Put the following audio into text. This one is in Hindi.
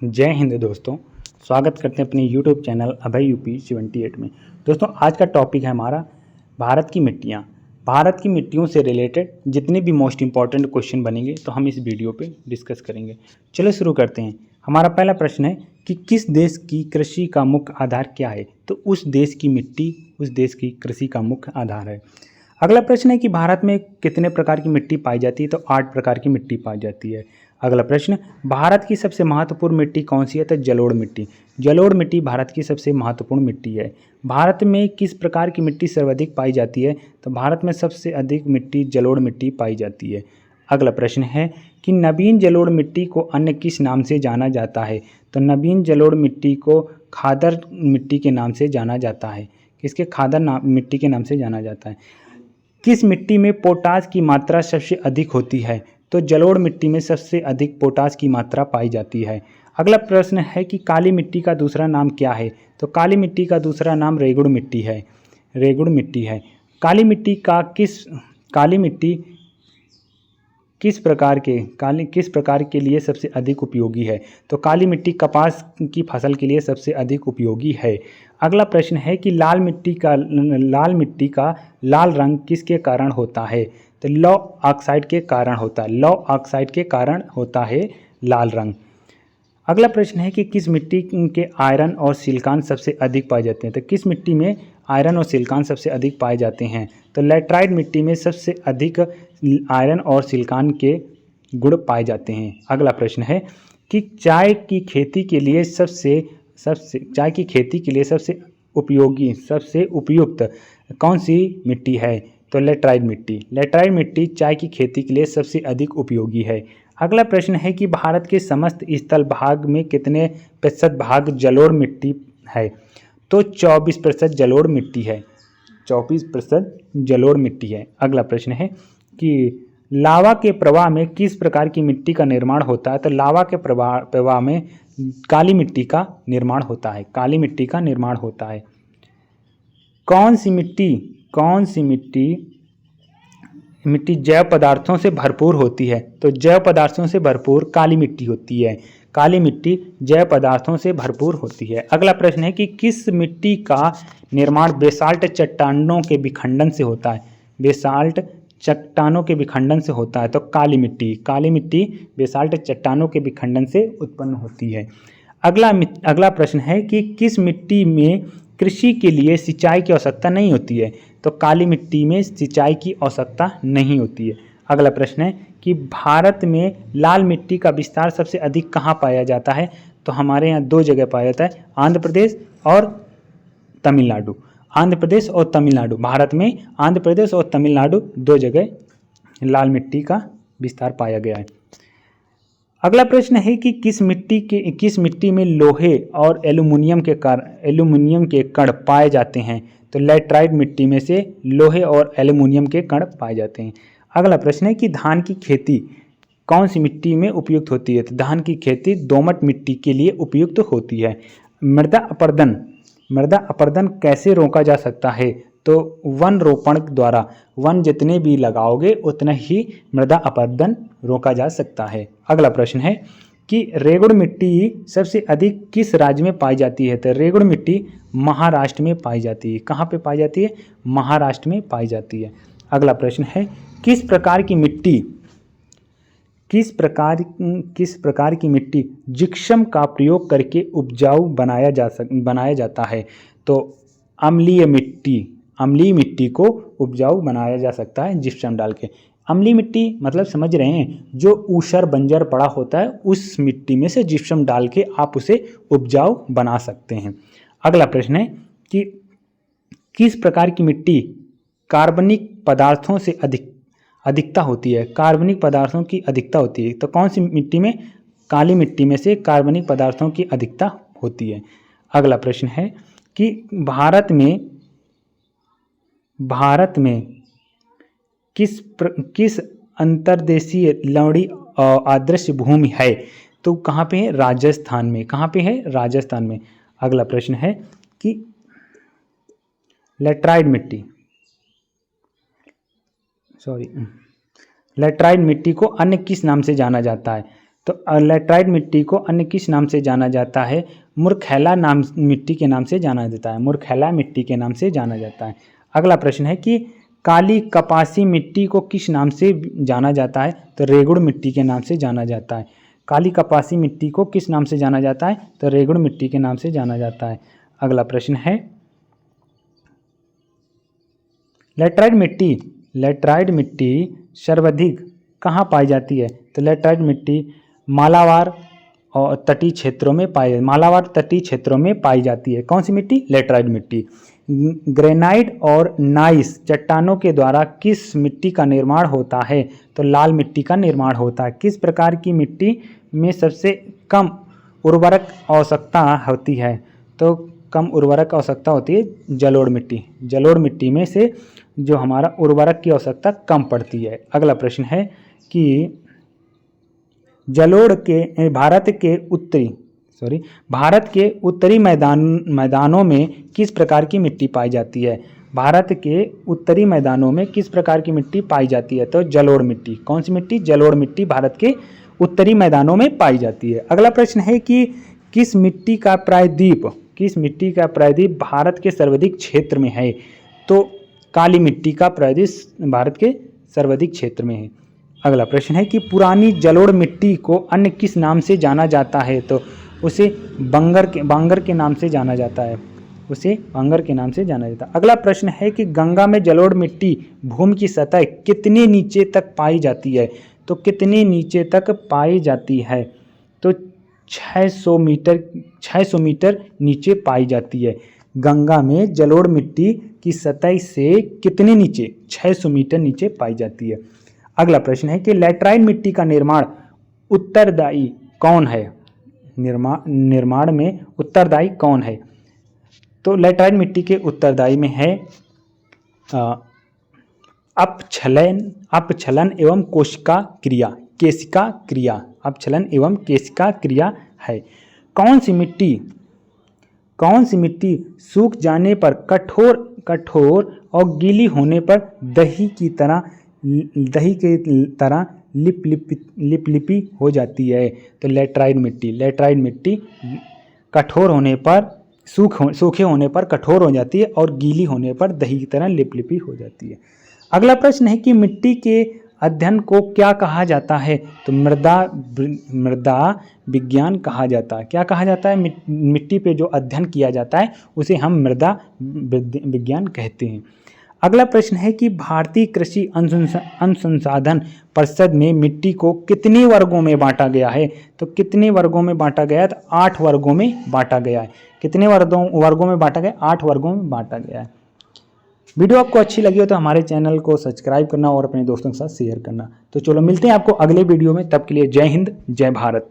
जय हिंद दोस्तों। स्वागत करते हैं अपने YouTube चैनल अभय यूपी 78 में। दोस्तों आज का टॉपिक है हमारा भारत की मिट्टियाँ। भारत की मिट्टियों से रिलेटेड जितने भी मोस्ट इम्पॉर्टेंट क्वेश्चन बनेंगे तो हम इस वीडियो पे डिस्कस करेंगे। चलो शुरू करते हैं। हमारा पहला प्रश्न है कि किस देश की कृषि का मुख्य आधार क्या है? तो उस देश की मिट्टी उस देश की कृषि का मुख्य आधार है। अगला प्रश्न है कि भारत में कितने प्रकार की मिट्टी पाई जाती है? तो 8 प्रकार की मिट्टी पाई जाती है। अगला प्रश्न, भारत की सबसे महत्वपूर्ण मिट्टी कौन सी है? तो जलोढ़ मिट्टी। जलोढ़ मिट्टी भारत की सबसे महत्वपूर्ण मिट्टी है। भारत में किस प्रकार की मिट्टी सर्वाधिक पाई जाती है? तो भारत में सबसे अधिक मिट्टी जलोढ़ मिट्टी पाई जाती है। अगला प्रश्न है कि नवीन जलोढ़ मिट्टी को अन्य किस नाम से जाना जाता है? तो नवीन जलोढ़ मिट्टी को खादर मिट्टी के नाम से जाना जाता है। किसके? खादर मिट्टी के नाम से जाना जाता है। किस मिट्टी में पोटाश की मात्रा सबसे अधिक होती है? तो जलोढ़ मिट्टी में सबसे अधिक पोटाश की मात्रा पाई जाती है। अगला प्रश्न है कि काली मिट्टी का दूसरा नाम क्या है? तो काली मिट्टी का दूसरा नाम रेगुड़ मिट्टी है। रेगुड़ मिट्टी है। काली मिट्टी किस प्रकार के लिए सबसे अधिक उपयोगी है? तो काली मिट्टी कपास की फसल के लिए सबसे अधिक उपयोगी है। अगला प्रश्न है कि लाल मिट्टी का लाल रंग किसके कारण होता है? तो लौ ऑक्साइड के कारण होता है। लौ ऑक्साइड के कारण होता है लाल रंग। अगला प्रश्न है कि किस मिट्टी के आयरन और सिलिकॉन सबसे अधिक पाए जाते हैं? तो किस मिट्टी में आयरन और सिलिकॉन सबसे अधिक पाए जाते हैं? तो लैटराइट मिट्टी में सबसे अधिक आयरन और सिलिकॉन के गुण पाए जाते हैं। अगला प्रश्न है कि चाय की खेती के लिए सबसे उपयुक्त कौन सी मिट्टी है? तो लेटराइट मिट्टी। लेटराइट मिट्टी चाय की खेती के लिए सबसे अधिक उपयोगी है। अगला प्रश्न है कि भारत के समस्त स्थल भाग में कितने प्रतिशत भाग जलोढ़ मिट्टी है? तो 24% जलोढ़ मिट्टी है। 24% जलोढ़ मिट्टी है। अगला प्रश्न है कि लावा के प्रवाह में किस प्रकार की मिट्टी का निर्माण होता है? तो लावा के प्रवाह में काली मिट्टी का निर्माण होता है। काली मिट्टी का निर्माण होता है। कौन सी मिट्टी जैव पदार्थों से भरपूर होती है? तो जैव पदार्थों से भरपूर काली मिट्टी होती है। काली मिट्टी जैव पदार्थों से भरपूर होती है। अगला प्रश्न है कि किस मिट्टी का निर्माण बेसाल्ट चट्टानों के विखंडन से होता है? बेसाल्ट चट्टानों के विखंडन से होता है। तो काली मिट्टी बेसाल्ट चट्टानों के विखंडन से उत्पन्न होती है। अगला प्रश्न है कि किस मिट्टी में कृषि के लिए सिंचाई की आवश्यकता नहीं होती है? तो काली मिट्टी में सिंचाई की आवश्यकता नहीं होती है। अगला प्रश्न है कि भारत में लाल मिट्टी का विस्तार सबसे अधिक कहाँ पाया जाता है? तो हमारे यहाँ 2 जगह पाया जाता है, आंध्र प्रदेश और तमिलनाडु। आंध्र प्रदेश और तमिलनाडु। भारत में आंध्र प्रदेश और तमिलनाडु 2 जगह लाल मिट्टी का विस्तार पाया गया है। अगला प्रश्न है कि किस मिट्टी में लोहे और एल्यूमिनियम के कण पाए जाते हैं? तो लैटराइट मिट्टी में से लोहे और एल्यूमिनियम के कण पाए जाते हैं। अगला प्रश्न है कि धान की खेती कौन सी मिट्टी में उपयुक्त होती है? तो धान की खेती दोमट मिट्टी के लिए उपयुक्त होती है। मृदा अपरदन कैसे रोका जा सकता है? तो वन रोपण द्वारा। वन जितने भी लगाओगे उतना ही मृदा अपरदन रोका जा सकता है। अगला प्रश्न है कि रेगुड़ मिट्टी सबसे अधिक किस राज्य में पाई जाती है? तो रेगुड़ मिट्टी महाराष्ट्र में पाई जाती है। कहाँ पे पाई जाती है? महाराष्ट्र में पाई जाती है। अगला प्रश्न है किस प्रकार की मिट्टी जिप्सम का प्रयोग करके उपजाऊ बनाया जाता है? तो अम्लीय मिट्टी को उपजाऊ बनाया जा सकता है जिप्सम डाल के। अम्लीय मिट्टी मतलब समझ रहे हैं, जो ऊसर बंजर पड़ा होता है उस मिट्टी में से जिप्सम डाल के आप उसे उपजाऊ बना सकते हैं। अगला प्रश्न है कि किस प्रकार की मिट्टी कार्बनिक पदार्थों से अधिकता होती है? कार्बनिक पदार्थों की अधिकता होती है। तो कौन सी मिट्टी में? काली मिट्टी में से कार्बनिक पदार्थों की अधिकता होती है। अगला प्रश्न है कि भारत में किस अंतर्देशीय लवणीय आदर्श भूमि है? तो कहाँ पे है? राजस्थान में। कहाँ पे है? राजस्थान में। अगला प्रश्न है कि लैटराइट मिट्टी को अन्य किस नाम से जाना जाता है? तो लेटराइट मिट्टी को अन्य किस नाम से जाना जाता है? मुरखैला नाम मिट्टी के नाम से जाना जाता है। मुरखैला मिट्टी के नाम से जाना जाता है। अगला प्रश्न है कि काली कपासी मिट्टी को किस नाम से जाना जाता है? तो रेगुड़ मिट्टी के नाम से जाना जाता है। काली कपासी मिट्टी को किस नाम से जाना जाता है? तो रेगुड़ मिट्टी के नाम से जाना जाता है। अगला प्रश्न है लेटराइट मिट्टी सर्वाधिक कहाँ पाई जाती है? तो लेटराइट मिट्टी मालाबार और तटीय क्षेत्रों में पाई जाती है। कौन सी मिट्टी? लेटराइट मिट्टी। ग्रेनाइट और नाइस चट्टानों के द्वारा किस मिट्टी का निर्माण होता है? तो लाल मिट्टी का निर्माण होता है। किस प्रकार की मिट्टी में सबसे कम उर्वरक आवश्यकता होती है? तो कम उर्वरक आवश्यकता होती है जलोढ़ मिट्टी। जलोढ़ मिट्टी में से जो हमारा उर्वरक की आवश्यकता कम पड़ती है। अगला प्रश्न है कि भारत के उत्तरी मैदानों में किस प्रकार की मिट्टी पाई जाती है? भारत के उत्तरी मैदानों में किस प्रकार की मिट्टी पाई जाती है? तो जलोढ़ मिट्टी। कौन सी मिट्टी? जलोढ़ मिट्टी भारत के उत्तरी मैदानों में पाई जाती है। अगला प्रश्न है कि किस मिट्टी का प्रायद्वीप भारत के सर्वाधिक क्षेत्र में है? तो काली मिट्टी का प्रायद्वीप भारत के सर्वाधिक क्षेत्र में है। अगला प्रश्न है कि पुरानी जलोढ़ मिट्टी को अन्य किस नाम से जाना जाता है? तो उसे बांगर के नाम से जाना जाता है। अगला प्रश्न है कि गंगा में जलोढ़ मिट्टी भूमि की सतह कितने नीचे तक पाई जाती है? तो कितने नीचे तक पाई जाती है? तो 600 मीटर नीचे पाई जाती है। गंगा में जलोढ़ मिट्टी की सतह से कितने नीचे? 600 मीटर नीचे पाई जाती है। अगला प्रश्न है कि लेटराइट मिट्टी का निर्माण उत्तरदायी कौन है? निर्माण में उत्तरदायी कौन है? तो लेटराइट मिट्टी के उत्तरदायी में है अपक्षलन एवं केशिका क्रिया है। कौन सी मिट्टी सूख जाने पर कठोर और गीली होने पर दही की तरह लिपलिपी हो जाती है? तो लेटराइट मिट्टी कठोर होने पर सूखे होने पर कठोर हो जाती है और गीली होने पर दही की तरह लिपलिपी हो जाती है। अगला प्रश्न है कि मिट्टी के अध्ययन को क्या कहा जाता है? तो मृदा विज्ञान कहा जाता है। क्या कहा जाता है? मिट्टी पे जो अध्ययन किया जाता है उसे हम मृदा विज्ञान कहते हैं। अगला प्रश्न है कि भारतीय कृषि अनुसंधान परिषद में मिट्टी को कितने वर्गों में बांटा गया है? तो कितने वर्गों में बांटा गया है? तो 8 वर्गों में बांटा गया है। कितने वर्गों में बांटा गया? 8 वर्गों में बांटा गया है। वीडियो आपको अच्छी लगी हो तो हमारे चैनल को सब्सक्राइब करना और अपने दोस्तों के साथ शेयर करना। तो चलो मिलते हैं आपको अगले वीडियो में, तब के लिए जय हिंद जय भारत।